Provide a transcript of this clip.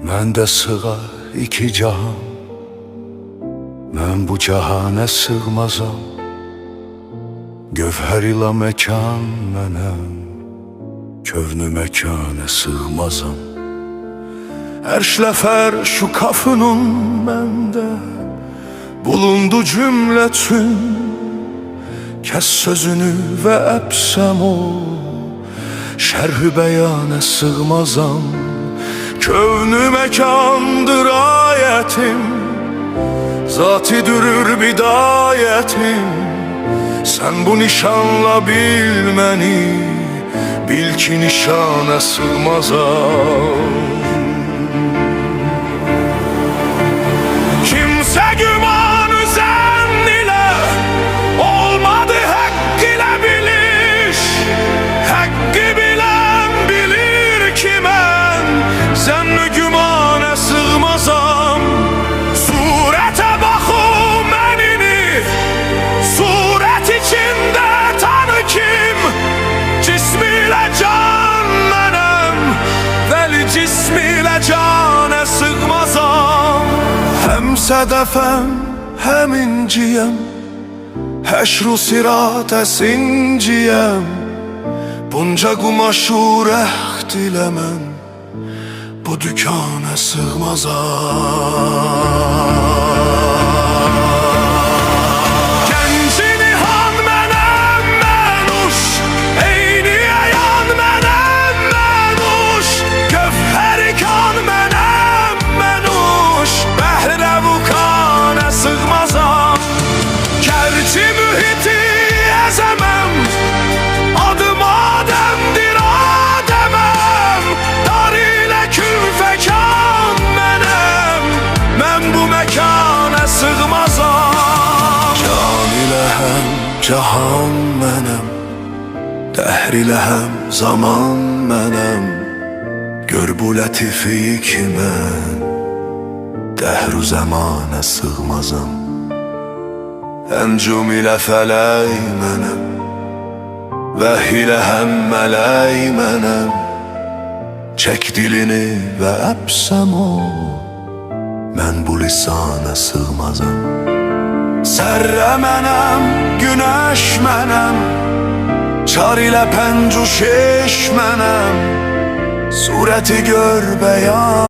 Məndə sığar iki cahan, mən bu cahana sığmazam. Gövhər ilə məkan mənəm, kövnü məkana sığmazam. Ərşlə fərşu kafının məndə bulundu cümlətün. Kəs sözünü və əpsəm o, şərh-ü bəyana sığmazam. Kövnü məkandır ayətim, zati dürür bidayətim. Sən bu nişanla bil məni, bil ki nişana sığmazam. Kimsə gümanı zənn ilə olmadı, haqq ilə biliş. Haqqı bilən bilir ki mən zənn-ü gümana sığmazam. Surətə baxım mənini, surət içində tanı kim. Cismi ilə can mənəm, vəli cismi ilə cana sığmazam. Həm sədəfəm, həm inciyəm, həşr-u siratəsinciyəm. Bunca qumaşı rəxt ilə mən bu dükana sığmazam. Gənc nihan mənəm mənuş, eyni əyan mənəm mənuş. Gövhəri kan mənəm mənuş, bəhrə bu kana sığmazam. Gərçi mühiti əzəməm, adım Adəmdir Adəməm. Dar ilə külfəkan mənəm, mən bu məkana sığmazam. Can ilə həm cahan mənəm, dəhr ilə həm zaman mənəm. Gör bu lətifiyi ki mən dəhr-ü zəmana sığmazam. Əncum ilə fələk mənəm, vəh ilə həm mələk mənəm. Çək dilini və əpsəm o, mən bu lisana sığmazam. Sərrə mənəm, günəş mənəm, çar ilə pənc-ü şeş mənəm. Surəti gör bəyan